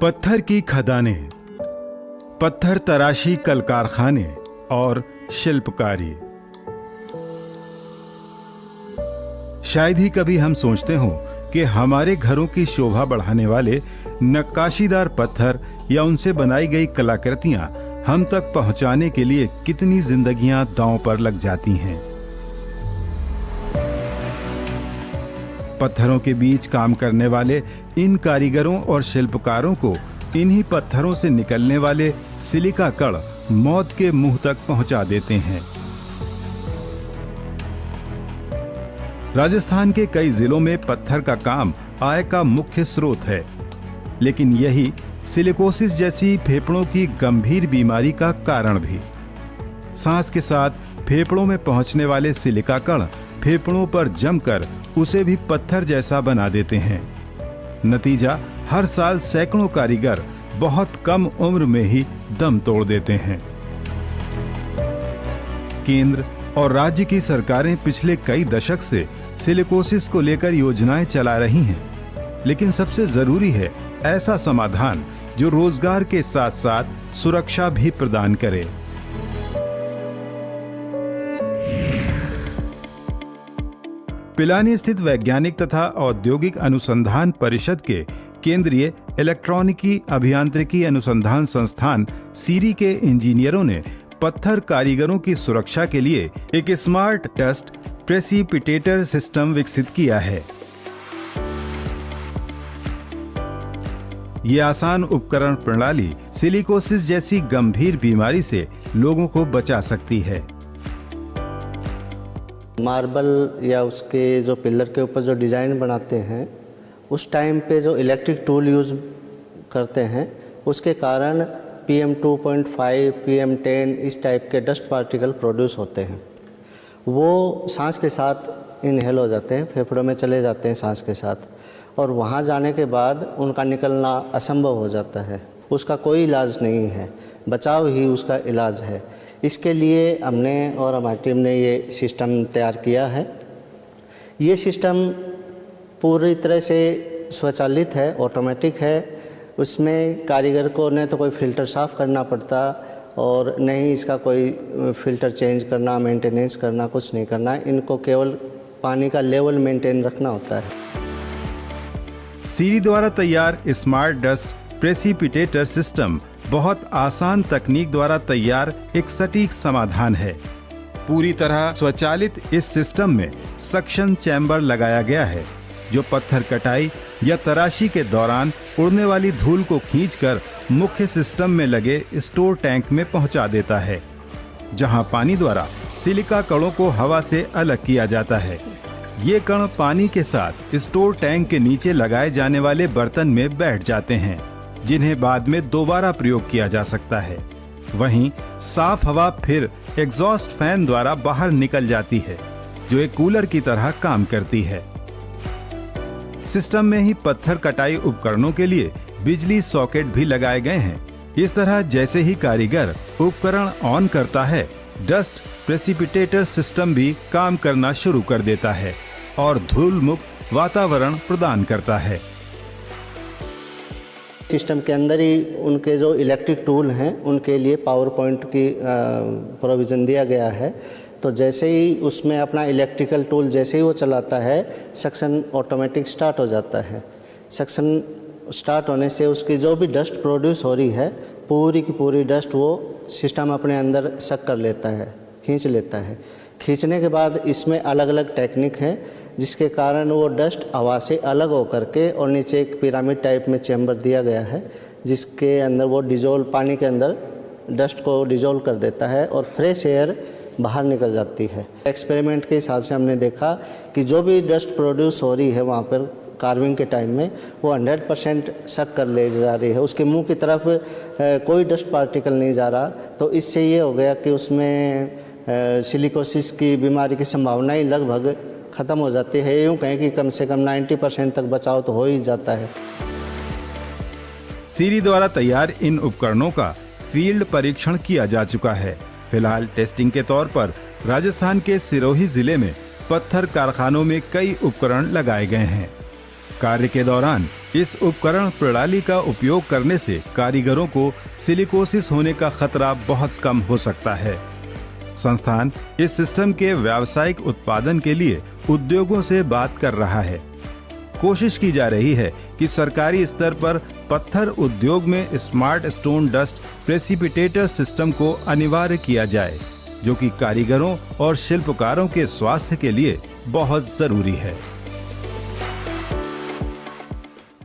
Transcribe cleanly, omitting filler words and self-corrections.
पत्थर की खदानें, पत्थर तराशी कल कारखाने और शिल्पकारी। शायद ही कभी हम सोचते हों कि हमारे घरों की शोभा बढ़ाने वाले नक्काशीदार पत्थर या उनसे बनाई गई कलाकृतियां हम तक पहुंचाने के लिए कितनी जिंदगियां दांव पर लग जाती हैं। पत्थरों के बीच काम करने वाले इन कारीगरों और शिल्पकारों को इन्हीं पत्थरों से निकलने वाले सिलिका कण मौत के मुंह तक पहुंचा देते हैं। राजस्थान के कई जिलों में पत्थर का काम आय का मुख्य स्रोत है, लेकिन यही सिलिकोसिस जैसी फेफड़ों की गंभीर बीमारी का कारण भी। सांस के साथ फेफड़ों में पहुंचने वाले सिलिका कण फेफड़ों पर जमकर उसे भी पत्थर जैसा बना देते हैं। नतीजा, हर साल सैकड़ों कारीगर बहुत कम उम्र में ही दम तोड़ देते हैं। केंद्र और राज्य की सरकारें पिछले कई दशक से सिलिकोसिस को लेकर योजनाएं चला रही हैं, लेकिन सबसे जरूरी है ऐसा समाधान जो रोजगार के साथ साथ सुरक्षा भी प्रदान करे। पिलानी स्थित वैज्ञानिक तथा औद्योगिक अनुसंधान परिषद के केंद्रीय इलेक्ट्रॉनिकी अभियांत्रिकी अनुसंधान संस्थान सीरी के इंजीनियरों ने पत्थर कारीगरों की सुरक्षा के लिए एक स्मार्ट डस्ट प्रेसिपिटेटर सिस्टम विकसित किया है। ये आसान उपकरण प्रणाली सिलिकोसिस जैसी गंभीर बीमारी से लोगों को बचा सकती है। मार्बल या उसके जो पिलर के ऊपर जो डिज़ाइन बनाते हैं, उस टाइम पे जो इलेक्ट्रिक टूल यूज़ करते हैं, उसके कारण PM2.5, PM10 इस टाइप के डस्ट पार्टिकल प्रोड्यूस होते हैं। वो सांस के साथ इनहेल हो जाते हैं, फेफड़ों में चले जाते हैं सांस के साथ, और वहाँ जाने के बाद उनका निकलना असंभव हो जाता है। उसका कोई इलाज नहीं है, बचाव ही उसका इलाज है। इसके लिए हमने और हमारी टीम ने ये सिस्टम तैयार किया है। ये सिस्टम पूरी तरह से स्वचालित है, ऑटोमेटिक है। उसमें कारीगर को न तो कोई फ़िल्टर साफ़ करना पड़ता और न ही इसका कोई फ़िल्टर चेंज करना, मेंटेनेंस करना, कुछ नहीं करना। इनको केवल पानी का लेवल मेंटेन रखना होता है। सीरी द्वारा तैयार स्मार्ट डस्ट प्रेसिपिटेटर सिस्टम बहुत आसान तकनीक द्वारा तैयार एक सटीक समाधान है। पूरी तरह स्वचालित इस सिस्टम में सक्शन चैम्बर लगाया गया है, जो पत्थर कटाई या तराशी के दौरान उड़ने वाली धूल को खींचकर मुख्य सिस्टम में लगे स्टोर टैंक में पहुंचा देता है, जहां पानी द्वारा सिलिका कणों को हवा से अलग किया जाता है। ये कण पानी के साथ स्टोर टैंक के नीचे लगाए जाने वाले बर्तन में बैठ जाते हैं, जिन्हें बाद में दोबारा प्रयोग किया जा सकता है। वहीं साफ हवा फिर एग्जॉस्ट फैन द्वारा बाहर निकल जाती है, जो एक कूलर की तरह काम करती है। सिस्टम में ही पत्थर कटाई उपकरणों के लिए बिजली सॉकेट भी लगाए गए हैं। इस तरह जैसे ही कारीगर उपकरण ऑन करता है, डस्ट प्रेसिपिटेटर सिस्टम भी काम करना शुरू कर देता है और धूल मुक्त वातावरण प्रदान करता है। सिस्टम के अंदर ही उनके जो इलेक्ट्रिक टूल हैं, उनके लिए पावर पॉइंट की प्रोविज़न दिया गया है। तो जैसे ही उसमें अपना इलेक्ट्रिकल टूल जैसे ही वो चलाता है, सक्शन ऑटोमेटिक स्टार्ट हो जाता है। सक्शन स्टार्ट होने से उसकी जो भी डस्ट प्रोड्यूस हो रही है, पूरी की पूरी डस्ट वो सिस्टम अपने अंदर सक कर लेता है, खींच लेता है। खींचने के बाद इसमें अलग अलग टेक्निक है, जिसके कारण वो डस्ट हवा से अलग हो करके और नीचे एक पिरामिड टाइप में चैम्बर दिया गया है, जिसके अंदर वो डिजोल्व पानी के अंदर डस्ट को डिजोल्व कर देता है और फ्रेश एयर बाहर निकल जाती है। एक्सपेरिमेंट के हिसाब से हमने देखा कि जो भी डस्ट प्रोड्यूस हो रही है वहाँ पर कार्विंग के टाइम में, वो 100% सक कर ले जा रही है। उसके मुंह की तरफ कोई डस्ट पार्टिकल नहीं जा रहा। तो इससे ये हो गया कि उसमें सिलिकोसिस की बीमारी की संभावना ही लगभग ख़त्म हो जाती है। यूँ कहें कि कम से कम 90% तक बचाव तो हो ही जाता है। सीरी द्वारा तैयार इन उपकरणों का फील्ड परीक्षण किया जा चुका है। फिलहाल टेस्टिंग के तौर पर राजस्थान के सिरोही जिले में पत्थर कारखानों में कई उपकरण लगाए गए हैं। कार्य के दौरान इस उपकरण प्रणाली का उपयोग करने से कारीगरों को सिलिकोसिस होने का खतरा बहुत कम हो सकता है। संस्थान इस सिस्टम के व्यावसायिक उत्पादन के लिए उद्योगों से बात कर रहा है। कोशिश की जा रही है कि सरकारी स्तर पर पत्थर उद्योग में smart stone dust precipitator system को अनिवार्य किया जाए, जो कि कारीगरों और शिल्पकारों के स्वास्थ्य के लिए बहुत जरूरी है।